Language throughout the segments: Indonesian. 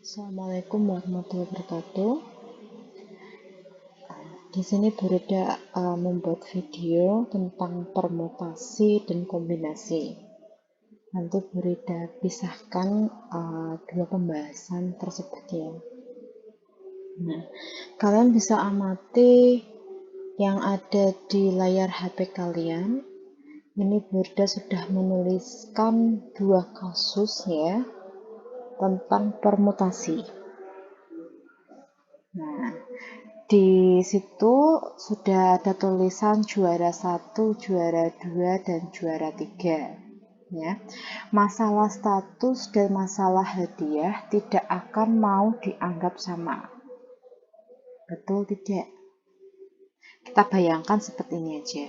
Assalamualaikum warahmatullahi wabarakatuh. Di sini Burida membuat video tentang permutasi dan kombinasi. Nanti Burida pisahkan dua pembahasan tersebut ya. Nah, kalian bisa amati yang ada di layar HP kalian. Ini Burida sudah menuliskan dua kasus ya tentang permutasi. Nah, di situ sudah ada tulisan juara 1, juara 2, dan juara 3. Ya. Masalah status dan masalah hadiah tidak akan mau dianggap sama. Betul tidak? Kita bayangkan seperti ini aja.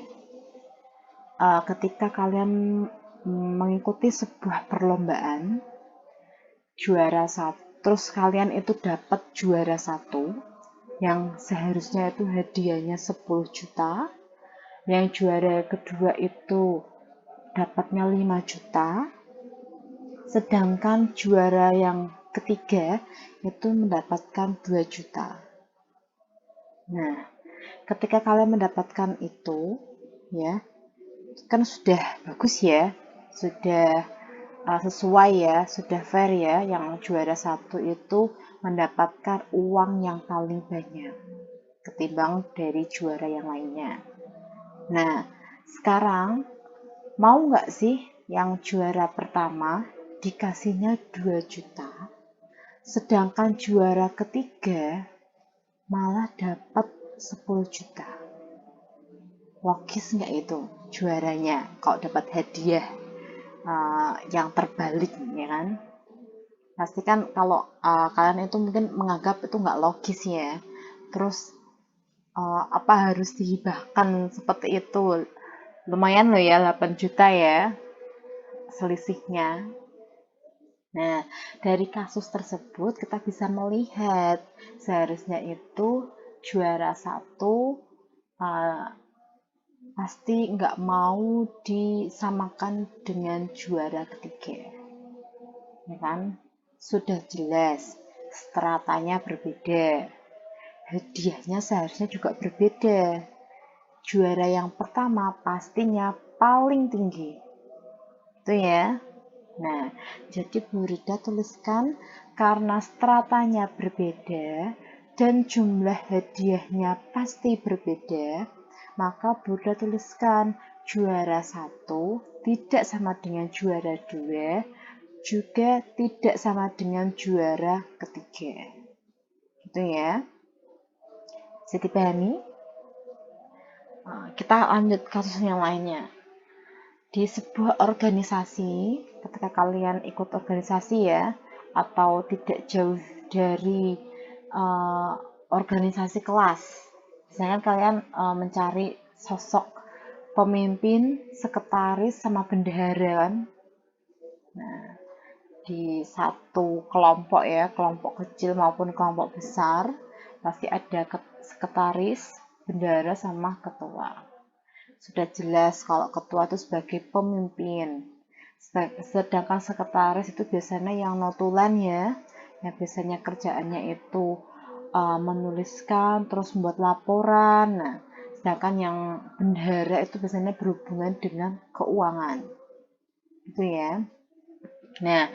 Ketika kalian mengikuti sebuah perlombaan, juara 1, terus kalian itu dapat juara 1, yang seharusnya itu hadiahnya 10 juta, yang juara kedua itu dapatnya 5 juta, sedangkan juara yang ketiga itu mendapatkan 2 juta. Nah, ketika kalian mendapatkan itu, ya, kan sudah bagus ya, sudah sesuai ya, sudah fair ya, yang juara 1 itu mendapatkan uang yang paling banyak ketimbang dari juara yang lainnya. Nah, sekarang mau nggak sih yang juara pertama dikasihnya 2 juta, sedangkan juara ketiga malah dapat 10 juta? Logis nggak itu juaranya kalau dapat hadiah yang terbalik ya kan? Pasti kan kalau kalian itu mungkin menganggap itu nggak logis ya. Terus apa harus dihibahkan seperti itu? Lumayan loh ya, 8 juta ya selisihnya. Nah, dari kasus tersebut kita bisa melihat seharusnya itu juara 1 pasti nggak mau disamakan dengan juara ketiga. Ya kan? Sudah jelas stratanya berbeda. Hadiahnya seharusnya juga berbeda. Juara yang pertama pastinya paling tinggi. Itu ya. Nah, jadi Burida tuliskan karena stratanya berbeda dan jumlah hadiahnya pasti berbeda, maka Burida tuliskan juara 1 tidak sama dengan juara 2, juga tidak sama dengan juara ketiga. Gitu ya. Bisa dipahami? Kita lanjut kasus yang lainnya. Di sebuah organisasi, ketika kalian ikut organisasi ya, atau tidak jauh dari organisasi kelas, misalnya kalian mencari sosok pemimpin, sekretaris, sama bendahara kan. Nah, di satu kelompok ya, kelompok kecil maupun kelompok besar, pasti ada sekretaris, bendahara, sama ketua. Sudah jelas kalau ketua itu sebagai pemimpin, sedangkan sekretaris itu biasanya yang notulen ya, yang biasanya kerjaannya itu menuliskan terus membuat laporan. Nah, sedangkan yang bendahara itu biasanya berhubungan dengan keuangan, gitu ya. Nah,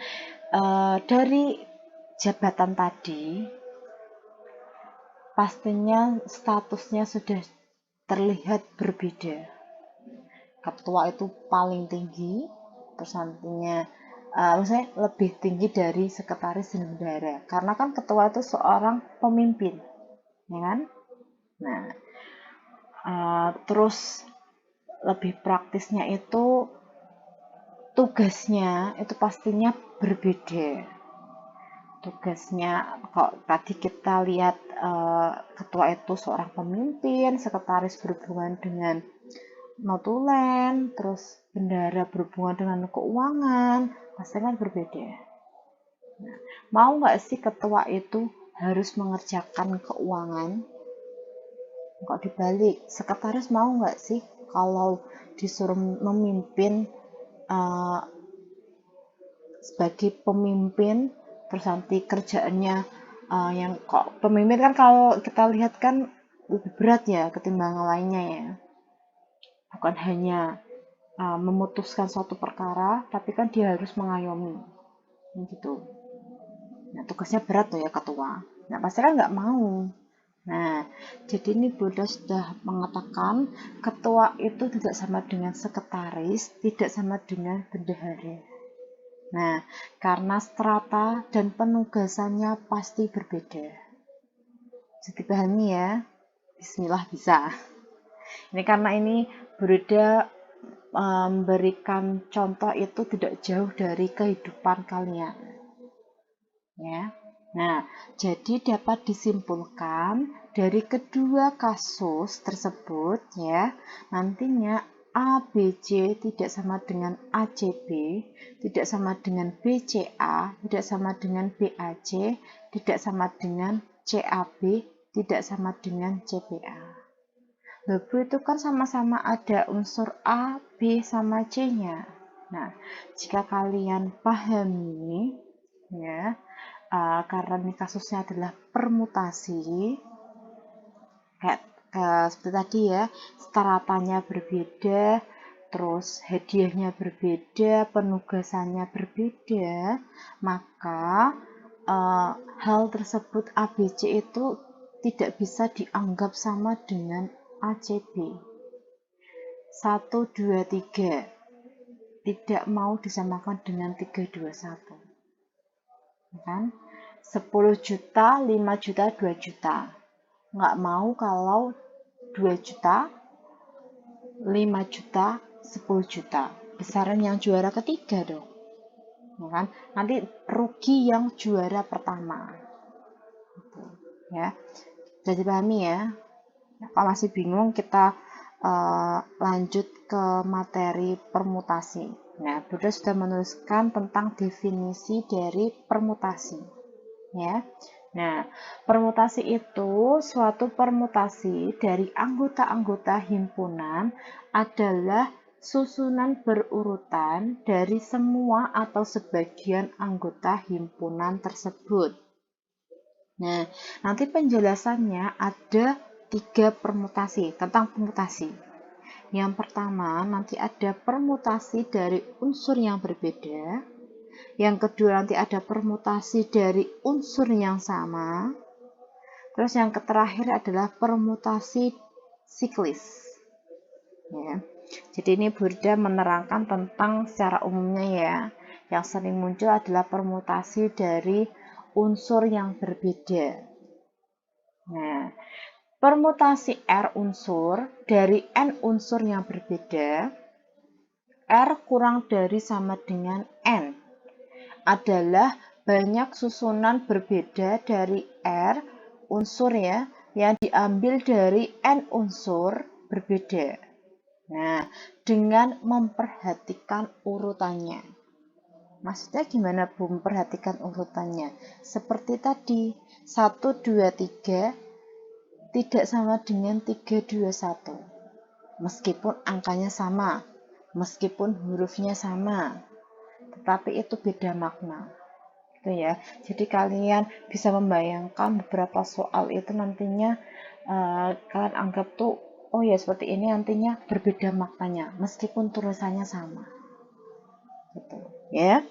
dari jabatan tadi pastinya statusnya sudah terlihat berbeda. Ketua itu paling tinggi, terus nantinya maksudnya lebih tinggi dari sekretaris dan bendahara, karena kan ketua itu seorang pemimpin, ya kan? Nah, terus lebih praktisnya itu tugasnya itu pastinya berbeda. Tugasnya, kalau tadi kita lihat ketua itu seorang pemimpin, sekretaris berhubungan dengan notulen, terus bendahara berhubungan dengan keuangan, pasti kan berbeda. Nah, mau nggak sih ketua itu harus mengerjakan keuangan? Kok dibalik, sekretaris mau nggak sih kalau disuruh memimpin sebagai pemimpin terus nanti kerjaannya yang kok pemimpin kan kalau kita lihat kan lebih berat ya ketimbang lainnya ya, bukan hanya memutuskan suatu perkara, tapi kan dia harus mengayomi gitu. Nah, tugasnya berat tuh ya ketua. Nah, pasti kan nggak mau. Nah, jadi ini Bunda sudah mengatakan ketua itu tidak sama dengan sekretaris, tidak sama dengan bendahara. Nah, karena strata dan penugasannya pasti berbeda. Jadi dipahami ya. Bismillah bisa. Ini karena ini Bunda memberikan contoh itu tidak jauh dari kehidupan kalian. Ya. Nah, jadi dapat disimpulkan dari kedua kasus tersebut ya, nantinya ABC tidak sama dengan ACB, tidak sama dengan BCA, tidak sama dengan BAC, tidak sama dengan CAB, tidak sama dengan CBA. Lalu itu kan sama-sama ada unsur A, B, sama C-nya. Nah, jika kalian pahami, ya, karena ini kasusnya adalah permutasi, kayak seperti tadi ya, stratanya berbeda, terus hadiahnya berbeda, penugasannya berbeda, maka hal tersebut ABC itu tidak bisa dianggap sama dengan ACB. 1, 2, 3 tidak mau disamakan dengan 3, 2, 1. Kan? 10 juta, 5 juta, 2 juta. Nggak mau kalau 2 juta, 5 juta, 10 juta. Besaran yang juara ketiga dong. Kan? Nanti rugi yang juara pertama. Ya. Jadi pahami ya. Kalau masih bingung, kita lanjut ke materi permutasi. Nah, Bunda sudah menuliskan tentang definisi dari permutasi. Ya. Nah, permutasi itu suatu permutasi dari anggota-anggota himpunan adalah susunan berurutan dari semua atau sebagian anggota himpunan tersebut. Nah, nanti penjelasannya ada 3 permutasi, tentang permutasi. Yang pertama, nanti ada permutasi dari unsur yang berbeda. Yang kedua, nanti ada permutasi dari unsur yang sama. Terus yang terakhir adalah permutasi siklis. Ya. Jadi ini Bunda menerangkan tentang secara umumnya ya. Yang sering muncul adalah permutasi dari unsur yang berbeda. Nah, permutasi R unsur dari N unsur yang berbeda, R kurang dari sama dengan N, adalah banyak susunan berbeda dari R unsur ya, yang diambil dari N unsur berbeda. Nah, dengan memperhatikan urutannya. Maksudnya gimana Bu memperhatikan urutannya? Seperti tadi, 1, 2, 3 tidak sama dengan 3, 2, 1. Meskipun angkanya sama, meskipun hurufnya sama, tetapi itu beda makna. Gitu ya. Jadi kalian bisa membayangkan beberapa soal itu nantinya kalian anggap tuh, oh ya seperti ini nantinya berbeda maknanya, meskipun tulisannya sama. Gitu ya.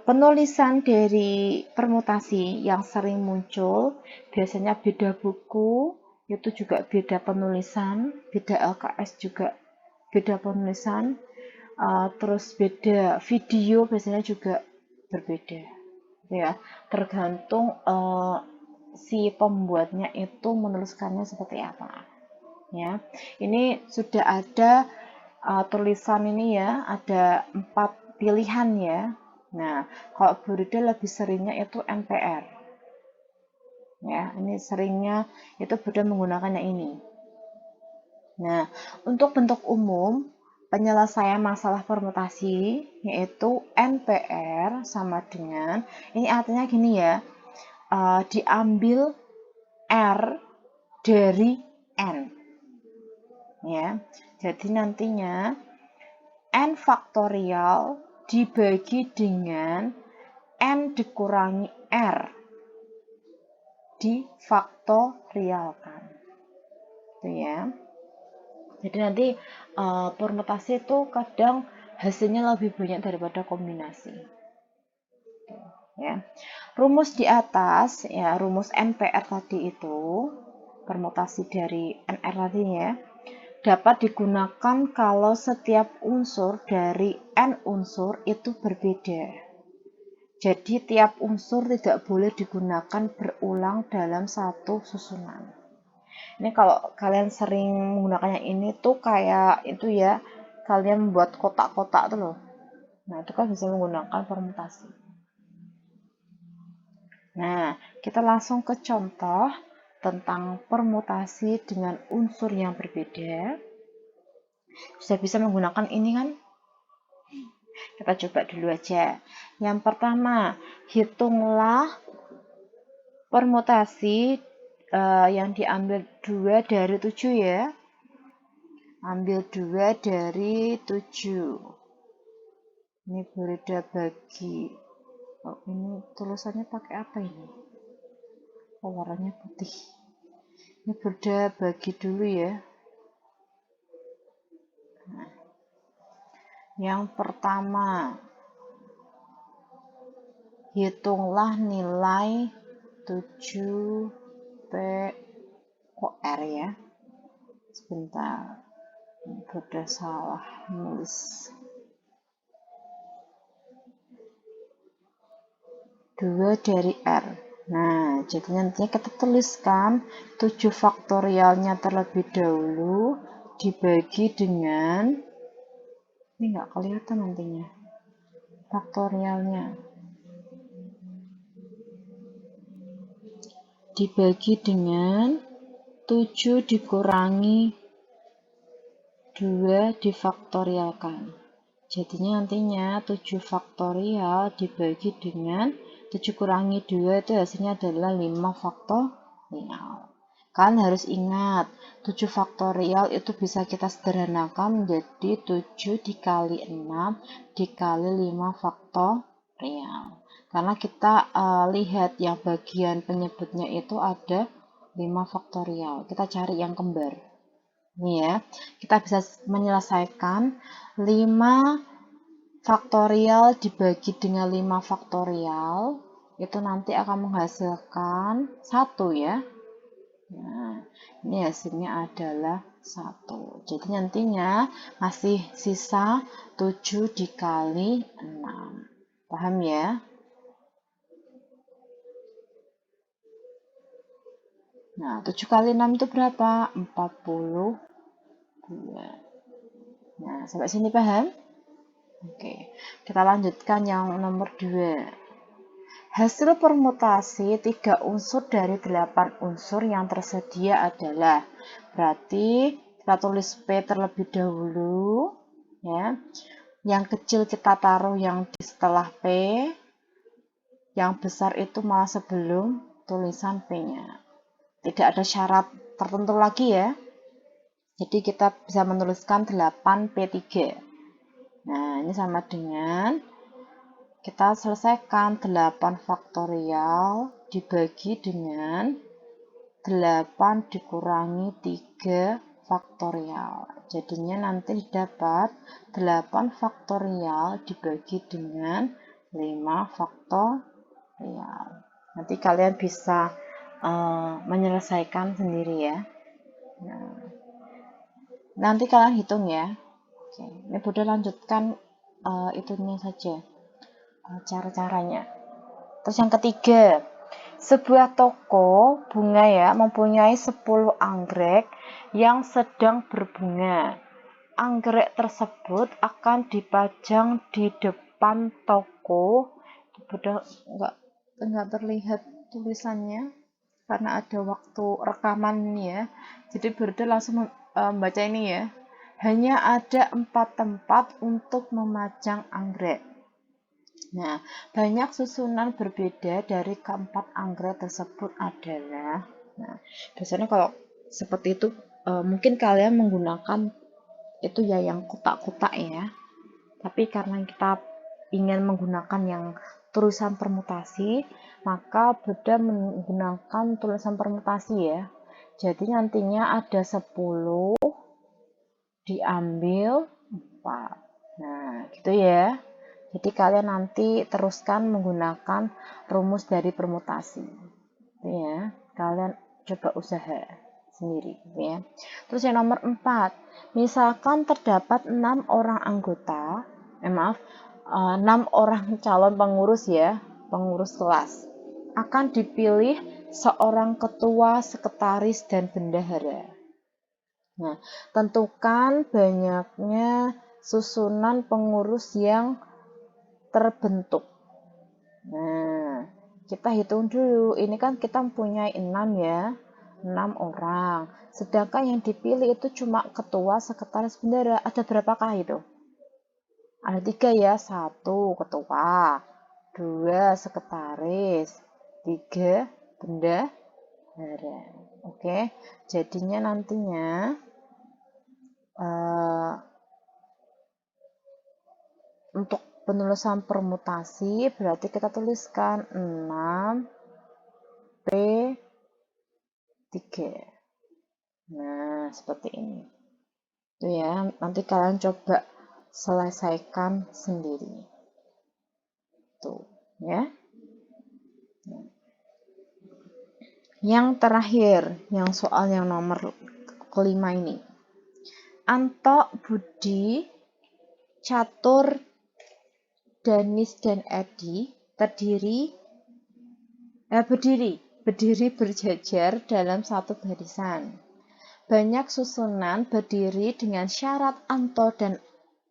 Penulisan dari permutasi yang sering muncul biasanya beda buku, itu juga beda penulisan, beda LKS juga beda penulisan, terus beda video biasanya juga berbeda, ya tergantung si pembuatnya itu menuliskannya seperti apa. Ya, ini sudah ada tulisan ini ya, ada 4 pilihan ya. Nah, kalau Bunda lebih seringnya itu NPR. Ya, ini seringnya itu Bunda menggunakan yang ini. Nah, untuk bentuk umum penyelesaian masalah permutasi yaitu NPR sama dengan, ini artinya gini ya, diambil R dari N. Ya, jadi nantinya N faktorial dibagi dengan N dikurangi R difaktorialkan. Itu ya. Jadi nanti permutasi itu kadang hasilnya lebih banyak daripada kombinasi. Ya. Rumus di atas, ya rumus NPR tadi itu, permutasi dari NR tadi ya, dapat digunakan kalau setiap unsur dari N unsur itu berbeda. Jadi tiap unsur tidak boleh digunakan berulang dalam satu susunan. Ini kalau kalian sering menggunakannya ini tuh kayak itu ya, kalian membuat kotak-kotak tuh loh. Nah, itu kan bisa menggunakan permutasi. Nah, kita langsung ke contoh tentang permutasi dengan unsur yang berbeda. Sudah bisa menggunakan ini kan? Kita coba dulu aja. Yang pertama, hitunglah permutasi yang diambil 2 dari 7 ya. Ambil 2 dari 7. Ini berbeda bagi. Oh, ini tulisannya pakai apa ini? Oh, warnanya putih. Ini berbeda bagi dulu ya. Nah, yang pertama, hitunglah nilai 7P. Kok R ya? Sebentar. Udah salah nulis. 2 dari R. Nah, jadi nantinya kita tuliskan 7 faktorialnya terlebih dahulu dibagi dengan, ini nggak kelihatan nantinya, faktorialnya. Dibagi dengan 7 dikurangi 2 difaktorialkan. Jadinya nantinya 7 faktorial dibagi dengan 7 kurangi 2 itu hasilnya adalah 5 faktorial. Kalian harus ingat, 7 faktorial itu bisa kita sederhanakan menjadi 7 dikali 6 dikali 5 faktorial. Karena kita lihat yang bagian penyebutnya itu ada 5 faktorial. Kita cari yang kembar. Ini ya, kita bisa menyelesaikan 5 faktorial dibagi dengan 5 faktorial, itu nanti akan menghasilkan 1 ya. Nah, ini hasilnya adalah 1. Jadi nantinya masih sisa 7 dikali 6. Paham ya? Nah, 7 kali 6 itu berapa? 42. Nah, sampai sini paham? Oke, kita lanjutkan yang nomor 2. Hasil permutasi 3 unsur dari 8 unsur yang tersedia adalah, berarti kita tulis P terlebih dahulu, ya. Yang kecil kita taruh yang di setelah P, yang besar itu malah sebelum tulisan P-nya. Tidak ada syarat tertentu lagi ya. Jadi kita bisa menuliskan 8P3. Nah, ini sama dengan kita selesaikan 8 faktorial dibagi dengan 8 dikurangi 3 faktorial. Jadinya nanti dapat 8 faktorial dibagi dengan 5 faktorial. Nanti kalian bisa menyelesaikan sendiri ya. Nah, nanti kalian hitung ya. Oke, ini Bunda lanjutkan itunya saja, cara-caranya. Terus yang ketiga, sebuah toko bunga ya mempunyai 10 anggrek yang sedang berbunga. Anggrek tersebut akan dipajang di depan toko. Bunda nggak terlihat tulisannya karena ada waktu rekaman ini ya. Jadi Bunda langsung membaca ini ya. Hanya ada 4 tempat untuk memajang anggrek. Nah, banyak susunan berbeda dari keempat anggrek tersebut adalah, nah, biasanya kalau seperti itu mungkin kalian menggunakan itu ya yang kotak-kotak ya. Tapi karena kita ingin menggunakan yang tulisan permutasi, maka Bunda menggunakan tulisan permutasi ya. Jadi nantinya ada 10 diambil 4. Nah, gitu ya. Jadi kalian nanti teruskan menggunakan rumus dari permutasi. Gitu ya. Kalian coba usaha sendiri gitu ya. Terus yang nomor 4, misalkan terdapat 6 orang anggota, 6 orang calon pengurus ya, pengurus kelas. Akan dipilih seorang ketua, sekretaris, dan bendahara. Nah, tentukan banyaknya susunan pengurus yang terbentuk. Nah, kita hitung dulu. Ini kan kita mempunyai 6 ya. 6 orang. Sedangkan yang dipilih itu cuma ketua, sekretaris, bendahara. Ada berapakah itu? Ada 3 ya. 1 ketua, 2 sekretaris, 3 bendahara. Oke. Jadinya nantinya untuk penulisan permutasi berarti kita tuliskan 6P3. Nah, seperti ini. Itu ya, nanti kalian coba selesaikan sendiri. Tuh, ya. Yang terakhir, yang soal yang nomor kelima ini. Anto, Budi, Catur, Danis, dan Edi berdiri berjajar dalam satu barisan. Banyak susunan berdiri dengan syarat Anto dan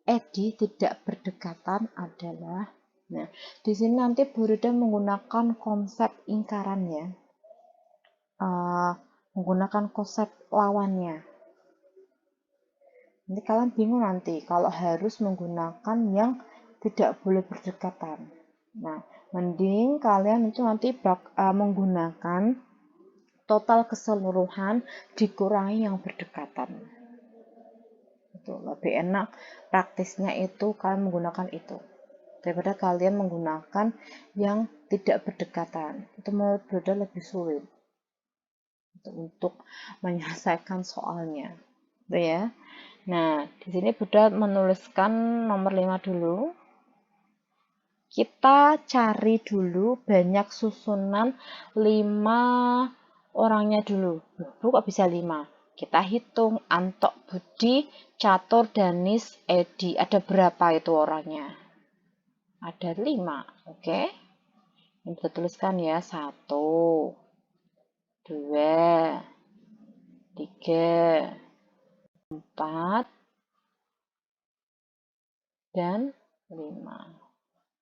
Edi tidak berdekatan adalah. Nah, di sini nanti Bunda menggunakan konsep ingkaran ya, menggunakan konsep lawannya. Nanti kalian bingung nanti kalau harus menggunakan yang tidak boleh berdekatan. Nah, mending kalian itu nanti menggunakan total keseluruhan dikurangi yang berdekatan. Itu lebih enak, praktisnya itu kalian menggunakan itu daripada kalian menggunakan yang tidak berdekatan. Itu menurut Bunda lebih sulit untuk menyelesaikan soalnya. Itu ya. Nah, di sini Bunda menuliskan nomor 5 dulu. Kita cari dulu banyak susunan 5 orangnya dulu. Loh, kok bisa 5? Kita hitung Anto, Budi, Catur, Danis, Edi. Ada berapa itu orangnya? Ada 5. Oke. Ini kita tuliskan ya. 1, 2, 3, 4, dan 5.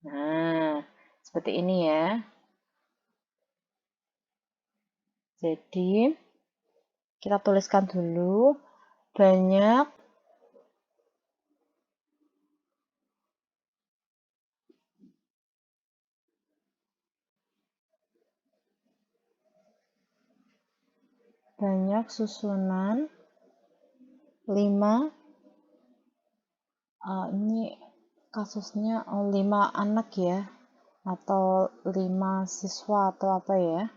Nah, seperti ini ya. Jadi, kita tuliskan dulu banyak susunan 5 ini kasusnya 5 anak ya, atau 5 siswa atau apa ya.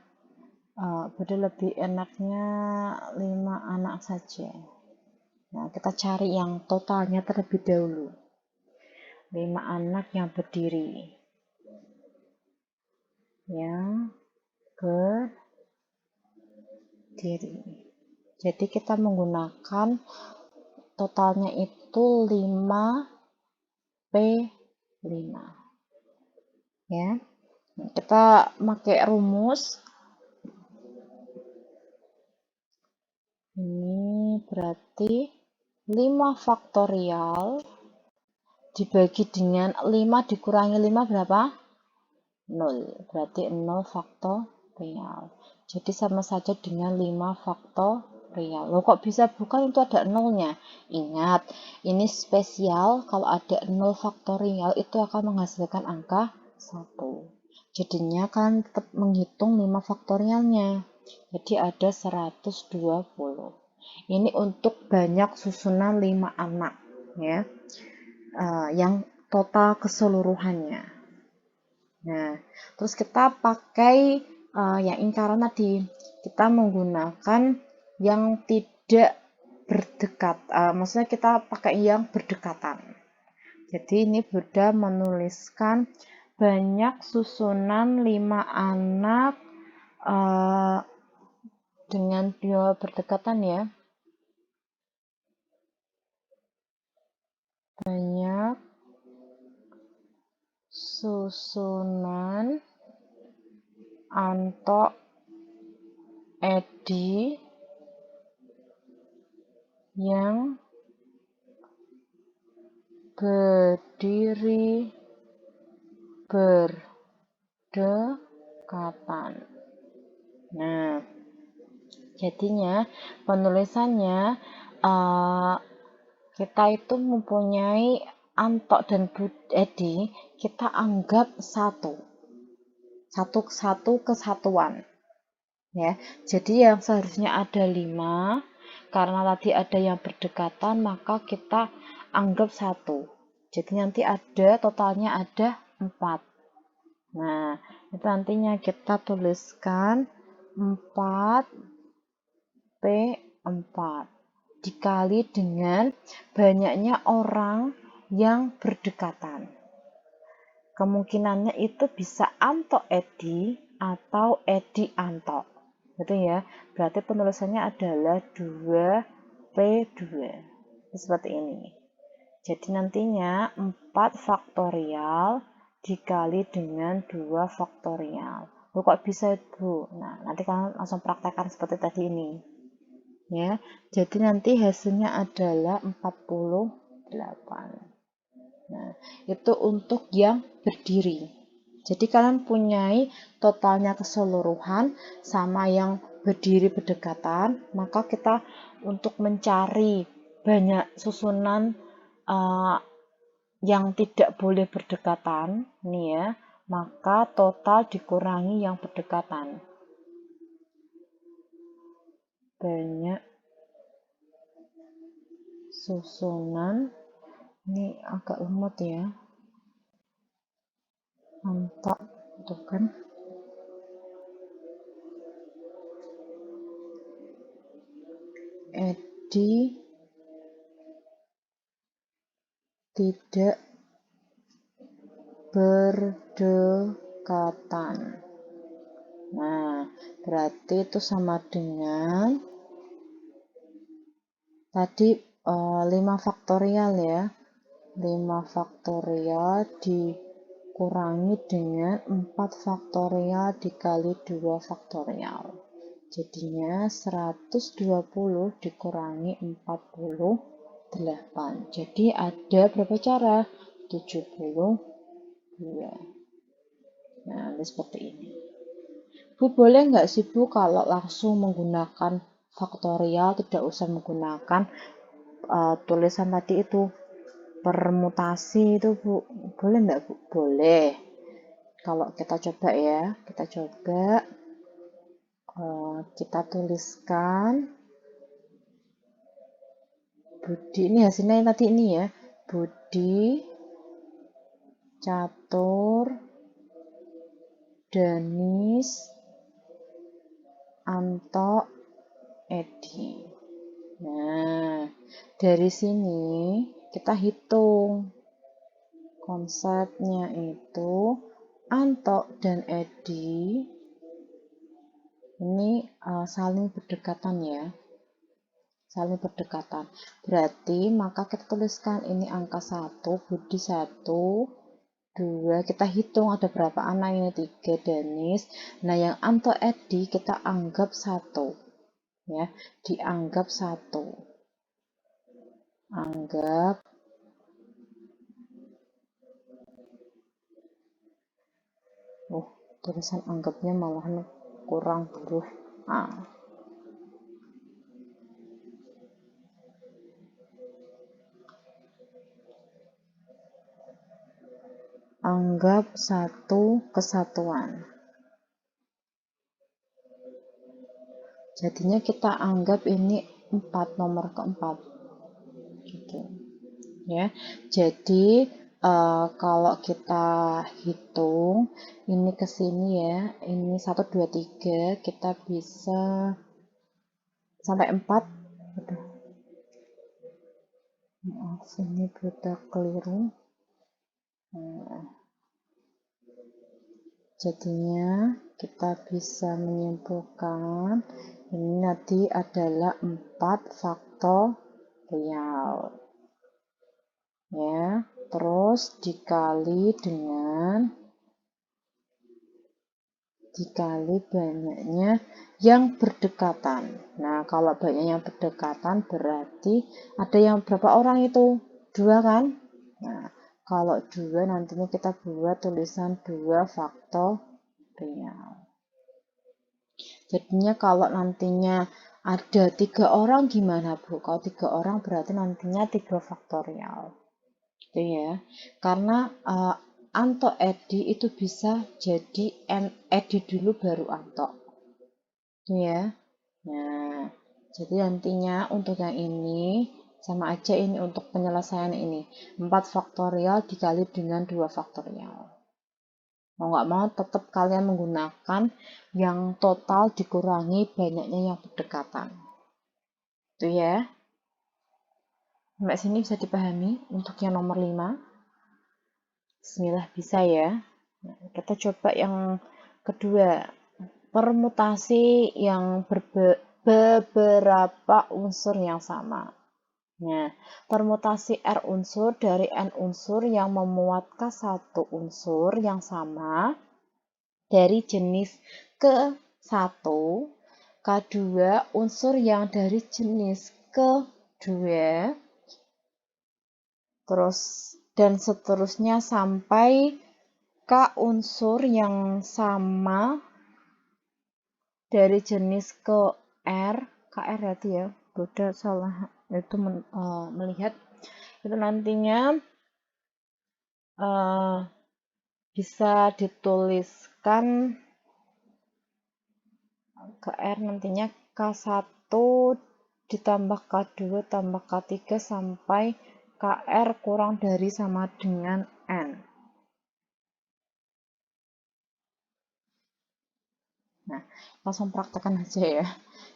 Beda lebih enaknya 5 anak saja. Nah, kita cari yang totalnya terlebih dahulu. 5 anak yang berdiri. Yang berdiri. Jadi kita menggunakan totalnya itu 5P5. Ya. Kita pakai rumus. Ini berarti 5 faktorial dibagi dengan 5 dikurangi 5 berapa? 0. Berarti 0 faktorial. Jadi sama saja dengan 5 faktorial. Loh kok bisa? Bukan, itu ada 0-nya. Ingat, ini spesial kalau ada 0 faktorial itu akan menghasilkan angka 1. Jadinya kan tetap menghitung 5 faktorialnya. Jadi ada 120. Ini untuk banyak susunan 5 anak ya. Yang total keseluruhannya. Nah, terus kita pakai yang ingkaran tadi. Kita menggunakan yang tidak berdekat, maksudnya kita pakai yang berdekatan. Jadi ini Buddha menuliskan banyak susunan 5 anak dengan dua berdekatan ya. Banyak susunan Anto Edi yang berdiri berdekatan. Nah, jadinya penulisannya kita itu mempunyai Anto dan Edi, kita anggap satu kesatuan ya. Jadi yang seharusnya ada 5, karena tadi ada yang berdekatan, maka kita anggap satu. Jadi nanti ada totalnya ada 4. Nah, itu nantinya kita tuliskan 4P4 dikali dengan banyaknya orang yang berdekatan. Kemungkinannya itu bisa Anto Edi atau Edi Anto. Gitu ya. Berarti penulisannya adalah 2P2. Seperti ini. Jadi nantinya 4 faktorial dikali dengan 2 faktorial. Loh, kok bisa Bu? Nah, nanti kalian langsung praktekkan seperti tadi ini. Ya, jadi nanti hasilnya adalah 48. Nah, itu untuk yang berdiri. Jadi kalian punyai totalnya keseluruhan sama yang berdiri berdekatan, maka kita untuk mencari banyak susunan yang tidak boleh berdekatan, nih ya, maka total dikurangi yang berdekatan. Banyak susunan, ini agak lemot ya, mantap, itu kan. Edi tidak berdekatan. Nah, berarti itu sama dengan tadi 5 faktorial ya. 5 faktorial dikurangi dengan 4 faktorial dikali 2 faktorial. Jadinya 120 dikurangi 48. Jadi ada berapa cara? 72. Nah, seperti ini. Bu, boleh nggak sih Bu kalau langsung menggunakan faktorial, tidak usah menggunakan tulisan tadi itu, permutasi itu Bu? Boleh nggak Bu? Boleh. Kalau kita coba ya, kita coba kita tuliskan Budi, ini hasilnya yang tadi ini ya, Budi, Catur, Danis, Anto, Edi. Nah, dari sini kita hitung konsepnya itu Anto dan Edi ini saling berdekatan ya, saling berdekatan. Berarti maka kita tuliskan ini angka 1, Budi 1, 2, kita hitung ada berapa anak ini, 3 Danis. Nah, yang Anto Edi kita anggap 1 ya, dianggap 1. Anggap tulisan anggapnya malah kurang huruf A. Anggap satu kesatuan. Jadinya kita anggap ini 4, nomor keempat. Gitu. Ya. Jadi kalau kita hitung ini ke sini ya, ini 1, 2, 3, kita bisa sampai 4. Aduh, maaf ini berita keliru. Nah, jadinya kita bisa menyimpulkan ini nanti adalah 4 faktorial ya, terus dikali banyaknya yang berdekatan. Nah, kalau banyak yang berdekatan berarti ada yang berapa orang itu? 2 kan? Nah, kalau 2 nantinya kita buat tulisan 2 faktorial. Jadinya kalau nantinya ada 3 orang gimana, Bu? Kalau 3 orang berarti nantinya 3 faktorial. Itu ya. Karena Anto Edi itu bisa jadi Edi dulu baru Anto. Itu ya. Nah, jadi nantinya untuk yang ini sama aja ini untuk penyelesaian ini. 4 faktorial dikali dengan 2 faktorial. Mau nggak mau tetap kalian menggunakan yang total dikurangi banyaknya yang berdekatan. Itu ya. Sampai sini bisa dipahami untuk yang nomor 5. Bismillah bisa ya. Nah, kita coba yang kedua. Permutasi yang beberapa unsur yang sama. Nah, permutasi R unsur dari N unsur yang memuat K1 unsur yang sama dari jenis ke-1, K2 unsur yang dari jenis ke-2, terus dan seterusnya sampai K unsur yang sama dari jenis KR ya itu ya, beda salah itu melihat itu nantinya bisa dituliskan KR nantinya K1 ditambah K2 tambah K3 sampai KR kurang dari sama dengan N. Nah, langsung praktekkan aja ya.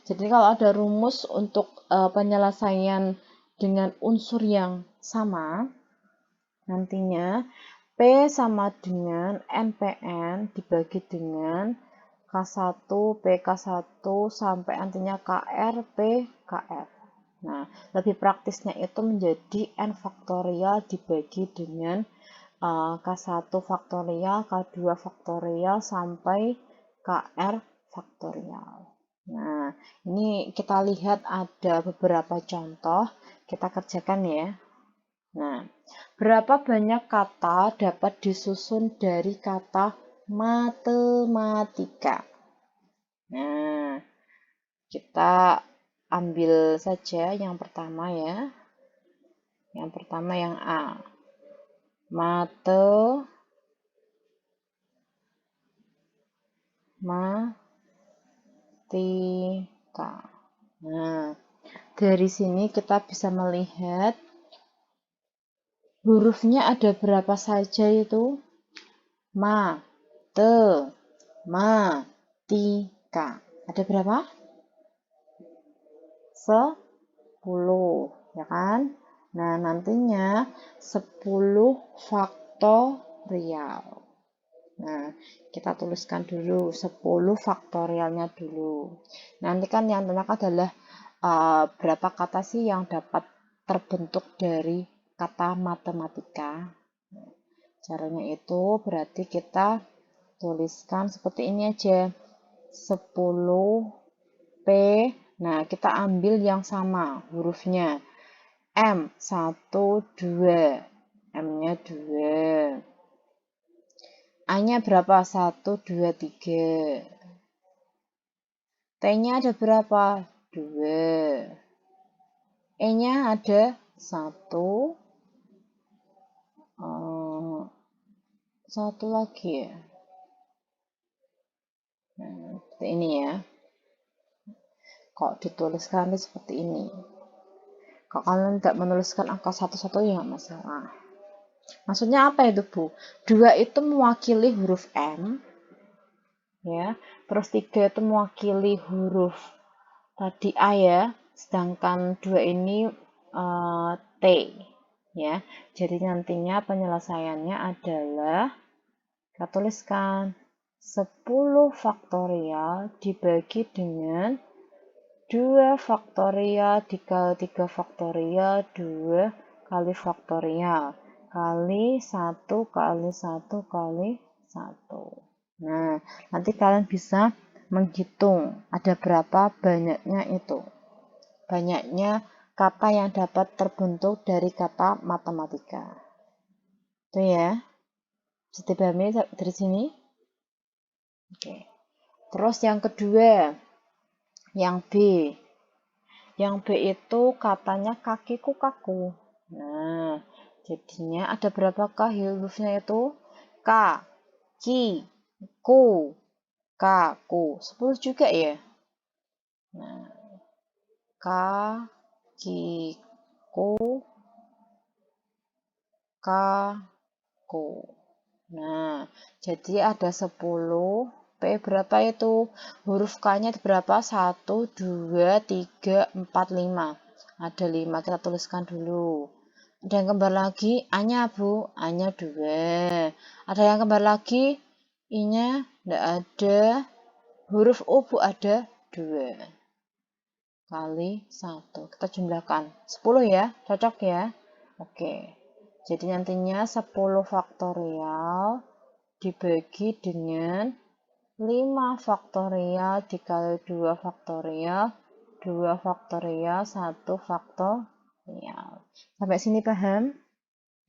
Jadi kalau ada rumus untuk penyelesaian dengan unsur yang sama, nantinya P sama dengan NPN dibagi dengan K1, PK1 sampai nantinya KR, PKR. Nah, lebih praktisnya itu menjadi N faktorial dibagi dengan K1 faktorial, K2 faktorial sampai KR faktorial. Nah, ini kita lihat ada beberapa contoh, kita kerjakan ya. Nah, berapa banyak kata dapat disusun dari kata matematika? Nah, kita ambil saja yang pertama ya. Yang pertama yang A. Matematika. Nah, dari sini kita bisa melihat hurufnya ada berapa saja itu? Matematika. Ada berapa? 10, ya kan? Nah, nantinya 10 faktorial. Nah, kita tuliskan dulu 10 faktorialnya dulu. Nanti kan yang ternyata adalah berapa kata sih yang dapat terbentuk dari kata matematika. Caranya itu berarti kita tuliskan seperti ini aja. 10P. Nah, kita ambil yang sama hurufnya. M 1, 2. M-nya 2. A-nya berapa? 1, 2, 3. T-nya ada berapa? 2. E-nya ada 1. Satu lagi ya. Nah, seperti ini ya. Kok dituliskan seperti ini? Kalau kalian tidak menuliskan angka 1-1 ya nggak masalah. Maksudnya apa itu, Bu? 2 itu mewakili huruf M, ya. Terus 3 itu mewakili huruf tadi A ya, sedangkan 2 ini T, ya. Jadi nantinya penyelesaiannya adalah kita tuliskan 10 faktorial dibagi dengan 2 faktorial dikali 3 faktorial 2 kali faktorial kali 1 kali 1 kali 1. Nah, nanti kalian bisa menghitung ada berapa banyaknya itu. Banyaknya kata yang dapat terbentuk dari kata matematika. Itu ya. Bisa dipahami dari sini? Oke. Terus yang kedua, yang B. Yang B itu katanya kakiku kaku. Nah, jadinya ada berapakah hurufnya itu? K, ki, ku, kaku. 10 juga ya? Nah, K, ki, ku, kaku. Nah, jadi ada 10. P berapa itu? Huruf K-nya berapa? 1, 2, 3, 4, 5. Ada 5, kita tuliskan dulu. Ada yang kembar lagi? A-nya, Bu. A-nya 2. Ada yang kembar lagi? I-nya tidak ada. Huruf U, Bu, ada 2. Kali 1. Kita jumlahkan. 10 ya? Cocok ya? Oke. Jadi nantinya 10 faktorial dibagi dengan 5 faktorial dikali 2 faktorial 2 faktorial 1 faktorial. Sampai sini paham?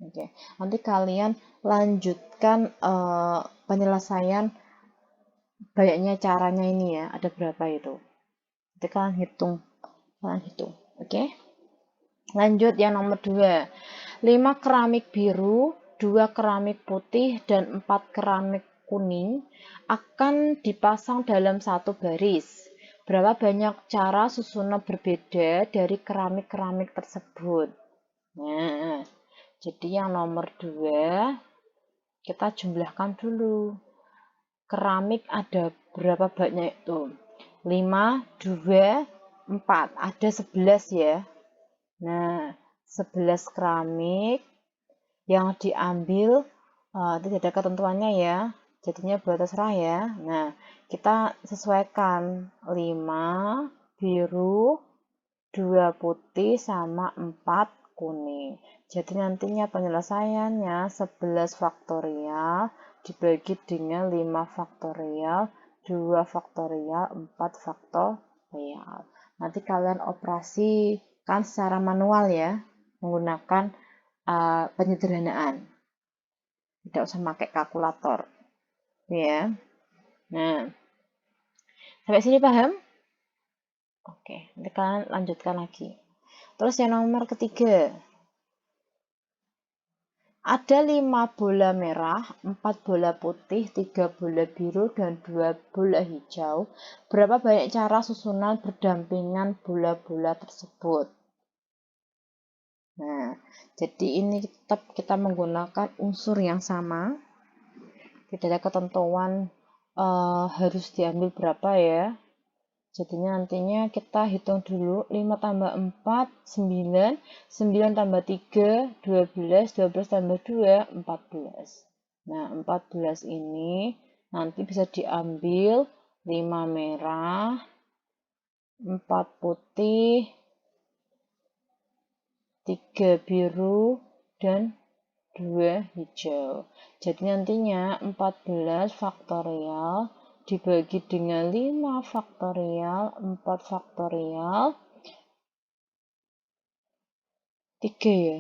Oke. Nanti kalian lanjutkan penyelesaian banyaknya caranya ini ya. Ada berapa itu? Nanti kalian hitung. Oke. Lanjut yang nomor 2. 5 keramik biru, 2 keramik putih, dan 4 keramik kuning akan dipasang dalam satu baris. Berapa banyak cara susunan berbeda dari keramik-keramik tersebut? Nah, jadi yang nomor 2 kita jumlahkan dulu. Keramik ada berapa banyak itu? 5, 2, 4. Ada 11 ya. Nah, 11 keramik yang diambil tidak ada ketentuannya ya. Jadinya buat terserah ya. Nah, kita sesuaikan 5 biru, 2 putih sama 4 kuning. Jadi nantinya penyelesaiannya 11 faktorial dibagi dengan 5 faktorial, 2 faktorial, 4 faktorial. Nanti kalian operasikan secara manual ya, menggunakan penyederhanaan. Tidak usah pakai kalkulator. Ya. Nah, sampai sini paham? Oke, nanti kalian lanjutkan lagi. Terus yang nomor ketiga. Ada 5 bola merah, 4 bola putih, 3 bola biru, dan 2 bola hijau. Berapa banyak cara susunan berdampingan bola-bola tersebut? Nah, jadi ini tetap kita menggunakan unsur yang sama. Tidak ada ketentuan harus diambil berapa ya. Jadinya nantinya kita hitung dulu 5 tambah 4, 9, 9 tambah 3, 12, 12 tambah 2, 14. Nah, 14 ini nanti bisa diambil 5 merah, 4 putih, 3 biru, dan 2 hijau. Jadi nantinya 14 faktorial dibagi dengan 5 faktorial, 4 faktorial, 3 ya.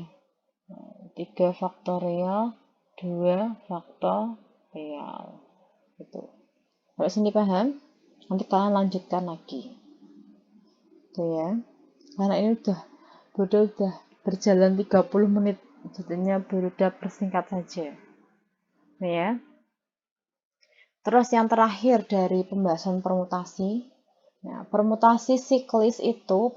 3 faktorial, 2 faktorial. Gitu. Kalau sini paham? Nanti kalian lanjutkan lagi. Itu ya. Karena ini udah berjalan 30 menit. Jadinya berudah persingkat saja. Ya. Terus yang terakhir dari pembahasan permutasi. Nah, permutasi siklis itu,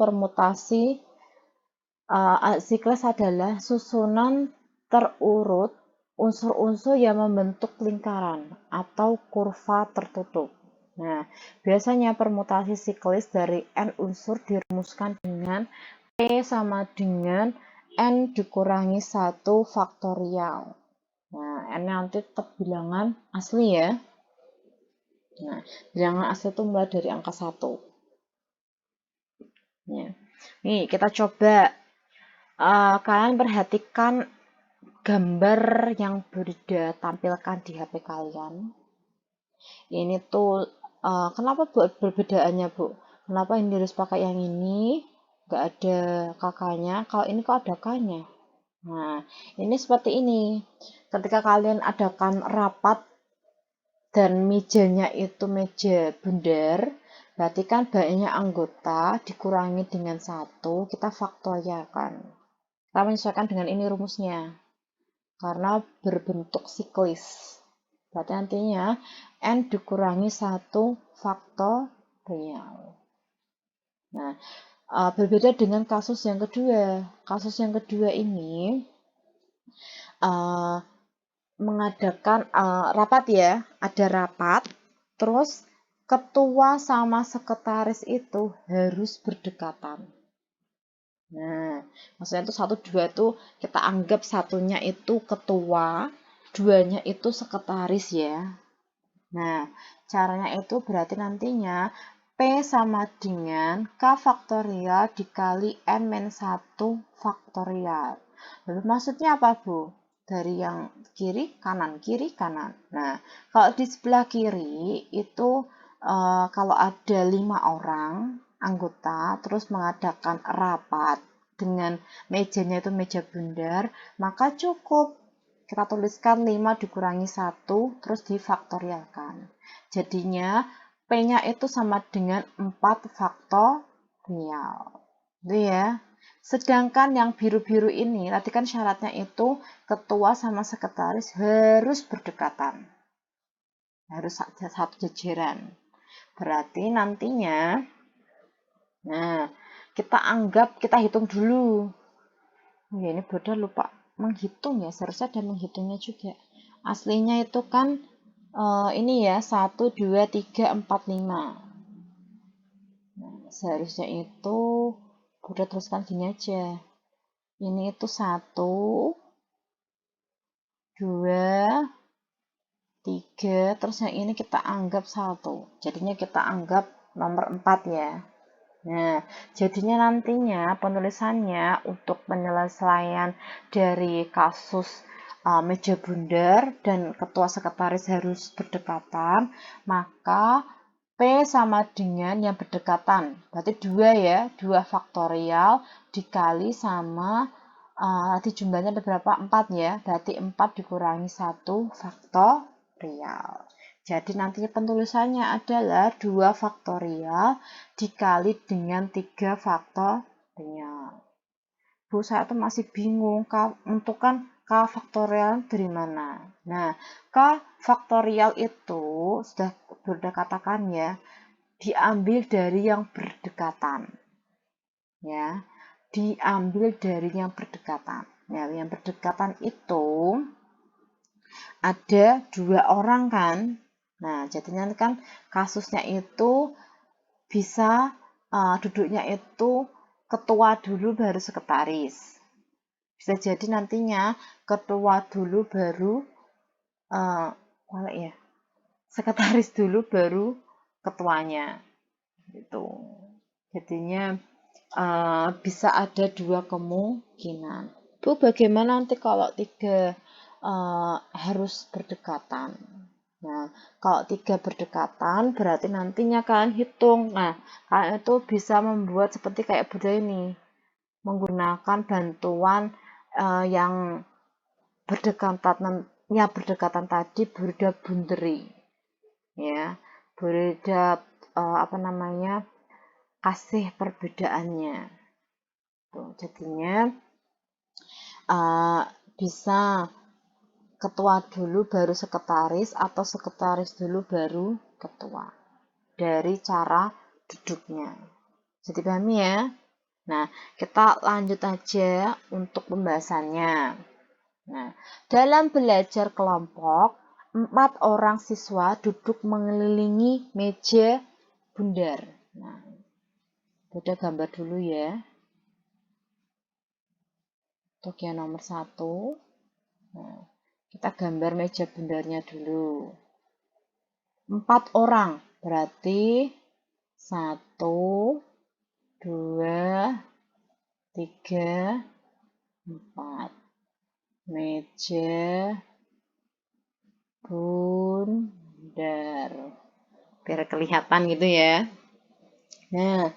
siklis adalah susunan terurut unsur-unsur yang membentuk lingkaran atau kurva tertutup. Nah, biasanya permutasi siklis dari N unsur dirumuskan dengan P sama dengan N dikurangi 1 faktorial. Nah, N nanti tetap bilangan asli ya. Nah, bilangan asli itu mulai dari angka 1. Ya. Nih, kita coba. Kalian perhatikan gambar yang Burda tampilkan di HP kalian. Ini tuh kenapa buat perbedaannya, Bu? Kenapa ini harus pakai yang ini? Nggak ada kakaknya. Kalau ini kok ada kakaknya? Nah, ini seperti ini. Ketika kalian adakan rapat dan mejanya itu meja bundar, berarti kan banyak anggota dikurangi dengan 1, kita faktorialkan. Kita menyesuaikan dengan ini rumusnya. Karena berbentuk siklis. Berarti nantinya N dikurangi 1 faktorial. Nah, berbeda dengan kasus yang kedua. Kasus yang kedua ini mengadakan rapat ya, ada rapat, terus ketua sama sekretaris itu harus berdekatan. Nah, maksudnya itu 1, 2 itu kita anggap satunya itu ketua, 2-nya itu sekretaris ya. Nah, caranya itu berarti nantinya P sama dengan K faktorial dikali N-1 faktorial. Lalu maksudnya apa, Bu? Dari yang kiri, kanan, kiri, kanan. Nah, kalau di sebelah kiri itu kalau ada 5 orang anggota terus mengadakan rapat dengan mejanya itu meja bundar, maka cukup kita tuliskan 5 dikurangi 1 terus difaktorialkan. Jadinya P-nya itu sama dengan 4 faktorial. Itu ya. Sedangkan yang biru-biru ini, tadi kan syaratnya itu ketua sama sekretaris harus berdekatan. Harus satu jajaran. Berarti nantinya, nah, kita hitung dulu. Ya, ini bodoh lupa menghitung ya, seharusnya ada menghitungnya juga. Aslinya itu kan ini ya, 1, 2, 3, 4, 5. Nah, seharusnya itu udah teruskan gini aja. Ini itu 1, 2, 3, terus yang ini kita anggap 1. Jadinya kita anggap nomor 4 ya. Nah, jadinya nantinya penulisannya untuk penyelesaian dari kasus meja bundar dan ketua sekretaris harus berdekatan, maka P sama dengan yang berdekatan. Berarti 2 ya, 2 faktorial dikali sama tadi jumlahnya ada berapa? 4 ya. Berarti 4 dikurangi 1 faktorial. Jadi nantinya penulisannya adalah 2 faktorial dikali dengan 3 faktorial. Bu, saya tuh masih bingung, untuk kan K faktorial dari mana? Nah, K faktorial itu, sudah Burda katakan ya, diambil dari yang berdekatan. Ya, diambil dari yang berdekatan. Ya, yang berdekatan itu ada 2 orang kan. Nah, jadinya kan kasusnya itu bisa duduknya itu ketua dulu baru sekretaris. Bisa jadi nantinya ketua dulu baru ya, sekretaris dulu baru ketuanya. Gitu. Jadinya bisa ada 2 kemungkinan. Bu, bagaimana nanti kalau 3 harus berdekatan? Nah, kalau 3 berdekatan berarti nantinya kalian hitung. Nah, kalian itu bisa membuat seperti kayak Burda ini, menggunakan bantuan yang berdekatan tadi Burda bunderi. Ya, Burda kasih perbedaannya. Tuh, jadinya bisa ketua dulu baru sekretaris atau sekretaris dulu baru ketua dari cara duduknya. Jadi pahami ya? Nah, kita lanjut aja untuk pembahasannya. Nah, dalam belajar kelompok, 4 orang siswa duduk mengelilingi meja bundar. Nah, Bunda gambar dulu ya. Untuk yang nomor 1. Nah, kita gambar meja bundarnya dulu. 4 orang, berarti 1, 2, 3, 4. Meja bundar. Biar kelihatan gitu ya. Nah,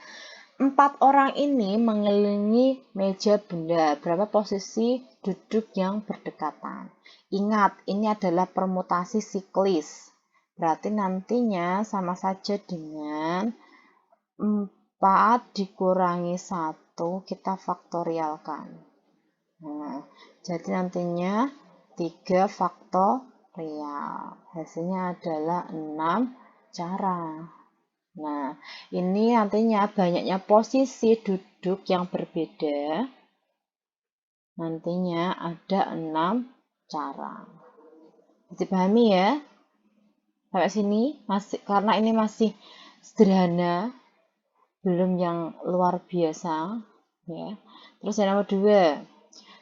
4 orang ini mengelilingi meja bundar. Berapa posisi duduk yang berdekatan? Ingat, ini adalah permutasi siklis. Berarti nantinya sama saja dengan 4 dikurangi 1, kita faktorialkan. Nah, jadi nantinya 3 faktorial. Hasilnya adalah 6 cara. Nah, ini nantinya banyaknya posisi duduk yang berbeda. Nantinya ada 6 cara. Dipahami ya? Sampai sini masih, karena ini masih sederhana, belum yang luar biasa ya. Terus yang nomor 2.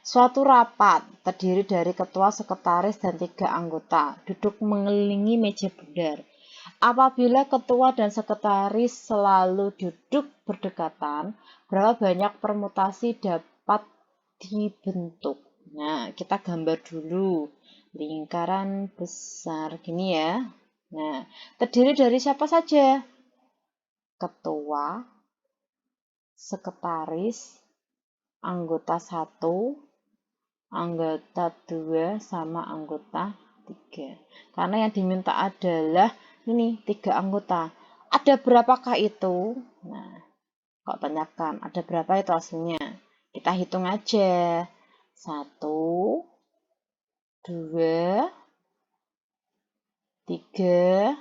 Suatu rapat terdiri dari ketua, sekretaris, dan 3 anggota duduk mengelilingi meja bundar. Apabila ketua dan sekretaris selalu duduk berdekatan, berapa banyak permutasi dapat dibentuk? Nah, kita gambar dulu lingkaran besar gini ya. Nah, terdiri dari siapa saja? Ketua, sekretaris, anggota 1, anggota 2, sama anggota 3. Karena yang diminta adalah ini 3 anggota. Ada berapakah itu? Nah, kok tanyakan, ada berapa itu hasilnya? Kita hitung aja. 1, 2, 3,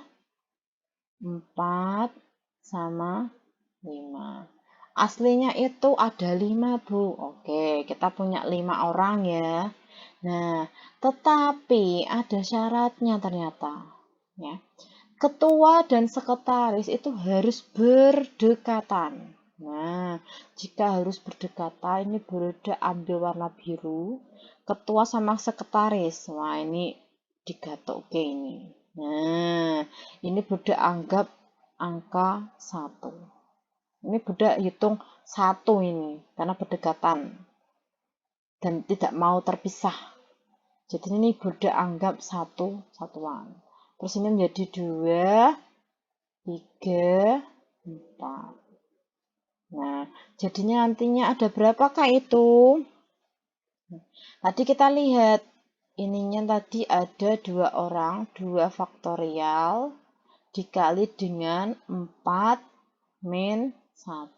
4, sama 5. Aslinya itu ada 5, Bu. Oke, kita punya 5 orang ya. Nah, tetapi ada syaratnya ternyata. Ya. Ketua dan sekretaris itu harus berdekatan. Nah, jika harus berdekatan, ini Bunda ambil warna biru. Ketua sama sekretaris. Wah, ini digatok ke ini. Nah, ini Bunda anggap angka 1. Ini Bunda hitung 1 ini, karena berdekatan. Dan tidak mau terpisah. Jadi ini Bunda anggap 1 satuan. Terus ini menjadi 2, 3, 4. Nah, jadinya nantinya ada berapakah itu? Tadi kita lihat, ininya tadi ada 2 orang, 2 faktorial, dikali dengan 4 min 1.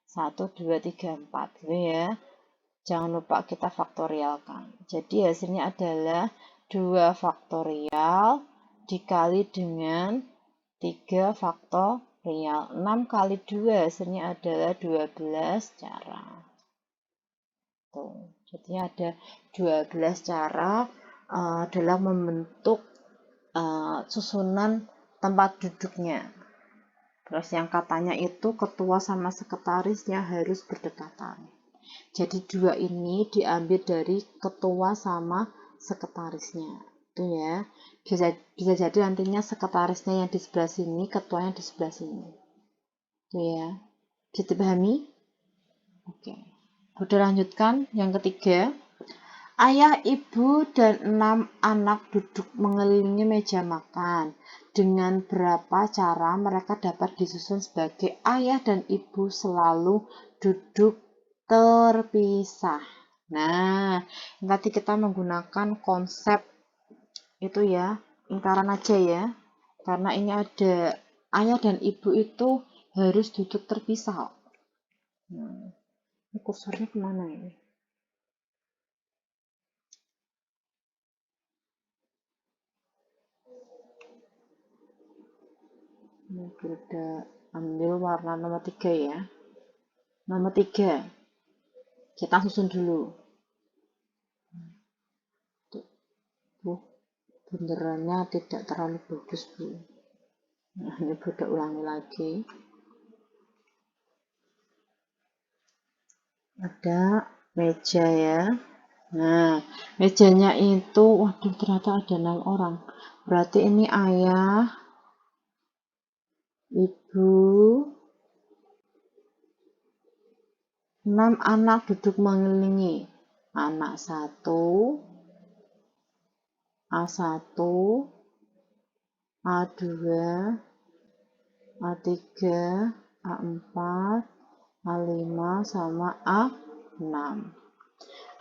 1, 2, 3, 4. Gitu ya. Jangan lupa kita faktorialkan. Jadi hasilnya adalah 2 faktorial dikali dengan 3 faktorial. 6 kali 2 hasilnya adalah 12 cara. Tuh. Jadi ada 12 cara dalam membentuk susunan tempat duduknya. Terus yang katanya itu ketua sama sekretarisnya harus berdekatan. Jadi 2 ini diambil dari ketua sama sekretarisnya. Itu ya. Bisa jadi nantinya sekretarisnya yang di sebelah sini, ketuanya di sebelah sini. Itu ya. Bisa dipahami? Oke. Udah lanjutkan yang ketiga. Ayah, ibu, dan 6 anak duduk mengelilingi meja makan. Dengan berapa cara mereka dapat disusun sebagai ayah dan ibu selalu duduk terpisah? Nah, tadi kita menggunakan konsep itu ya, lingkaran aja ya. Karena ini ada ayah dan ibu itu harus duduk terpisah. Nah, ini kursornya kemana ini? Ini kita ambil warna nomor 3 ya. Nomor 3, kita susun dulu. benderannya tidak terlalu bagus, Bu. Nah, ini Bunda ulangi lagi. Ada meja ya. Nah, mejanya itu, waduh, ternyata ada 6 orang. Berarti ini ayah, ibu, 6 anak duduk mengelilingi. Anak 1, A1, A2, A3, A4, A5, sama A6.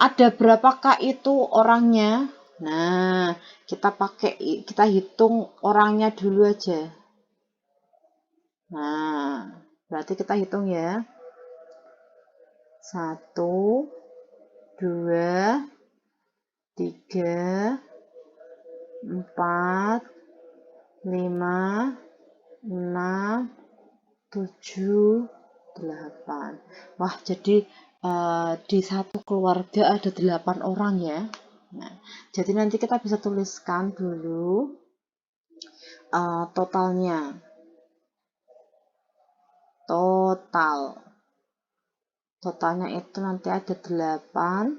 Ada berapakah itu orangnya? Nah, kita hitung orangnya dulu aja. Nah, berarti kita hitung ya. 1, 2, 3, 4, 5, 6, 7, 8. Wah, jadi di satu keluarga ada 8 orang ya. Nah, jadi nanti kita bisa tuliskan dulu totalnya. Totalnya itu nanti ada 8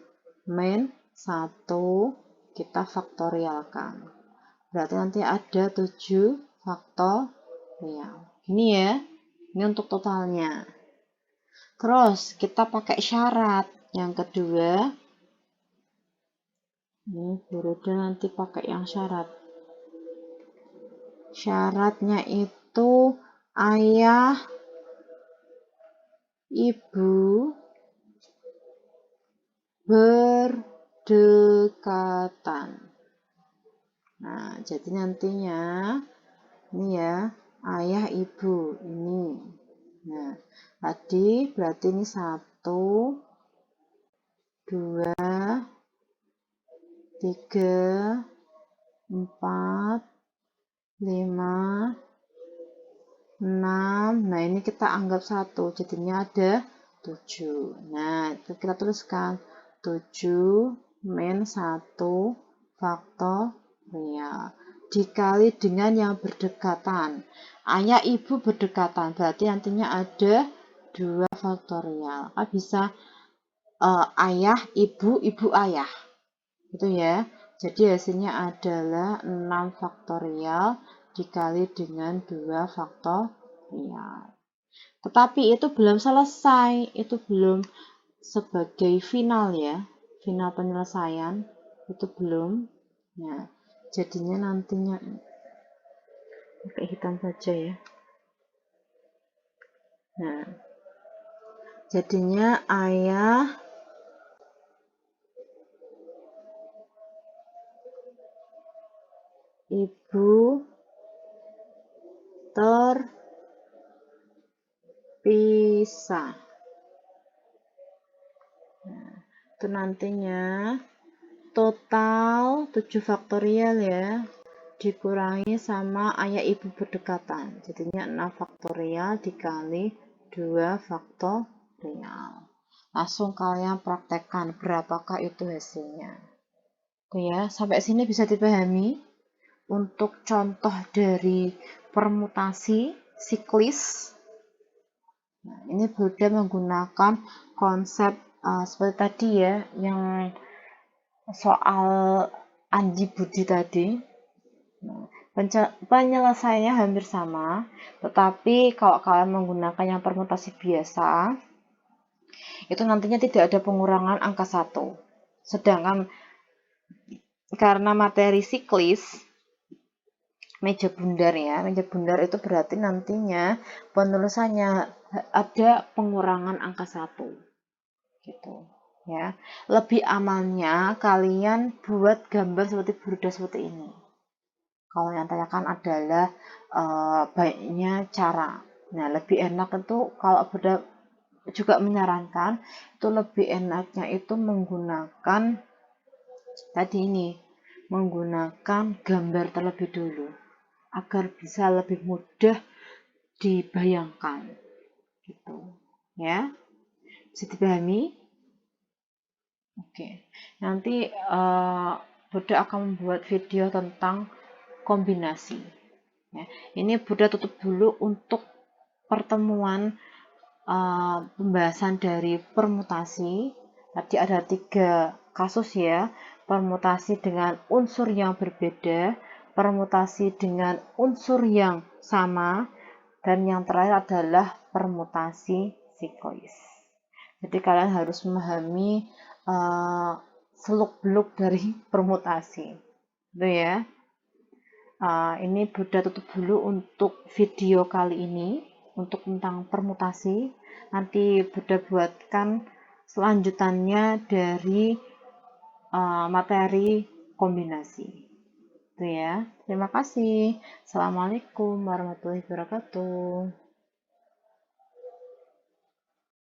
min 1, kita faktorialkan. Berarti nanti ada 7 faktorial. Ini ya, ini untuk totalnya. Terus kita pakai syarat. Yang kedua, ini Buruda nanti pakai yang syarat. Syaratnya itu ayah, ibu berdekatan. Nah, jadi nantinya ini ya, ayah, ibu ini. Nah, tadi berarti ini 1, 2, 3, 4, 5, 6. Nah, ini kita anggap 1, jadinya ada 7. Nah, itu kita tuliskan 7 min 1 faktorial dikali dengan yang berdekatan. Ayah, ibu berdekatan, berarti nantinya ada 2 faktorial. Bisa ayah, ibu, ayah. Itu ya. Jadi hasilnya adalah 6 faktorial dikali dengan 2 faktorial. Tetapi itu belum selesai, itu belum sebagai final ya, final penyelesaian, itu belum. Nah, jadinya nantinya pakai hitam saja ya. Nah, jadinya ayah, ibu terpisah. Nah, itu nantinya total 7 faktorial ya, dikurangi sama ayah ibu berdekatan. Jadinya 6 faktorial dikali 2 faktorial. Langsung kalian praktekkan berapakah itu hasilnya. Oke ya, sampai sini bisa dipahami. Untuk contoh dari permutasi siklis, nah, ini Buddha menggunakan konsep seperti tadi ya, yang soal Anji Budi tadi. Nah, penyelesaiannya hampir sama, tetapi kalau kalian menggunakan yang permutasi biasa, itu nantinya tidak ada pengurangan angka 1. Sedangkan karena materi siklis, meja bundar ya, meja bundar itu berarti nantinya penulisannya ada pengurangan angka 1 gitu ya. Lebih amannya kalian buat gambar seperti Buddha seperti ini. Kalau yang tanyakan adalah baiknya cara. Nah, lebih enak itu kalau Buddha juga menyarankan itu lebih enaknya itu menggunakan tadi ini, menggunakan gambar terlebih dulu agar bisa lebih mudah dibayangkan gitu ya. Bisa dipahami? Oke. Nanti Buddha akan membuat video tentang kombinasi. Ya, ini Buddha tutup dulu untuk pertemuan pembahasan dari permutasi. Tadi ada 3 kasus ya, permutasi dengan unsur yang berbeda, permutasi dengan unsur yang sama, dan yang terakhir adalah permutasi psikois. Jadi kalian harus memahami seluk-beluk dari permutasi. Itu ya. Ini Buddha tutup dulu untuk video kali ini, untuk tentang permutasi. Nanti Buddha buatkan selanjutannya dari materi kombinasi. Itu ya. Terima kasih. Assalamualaikum warahmatullahi wabarakatuh.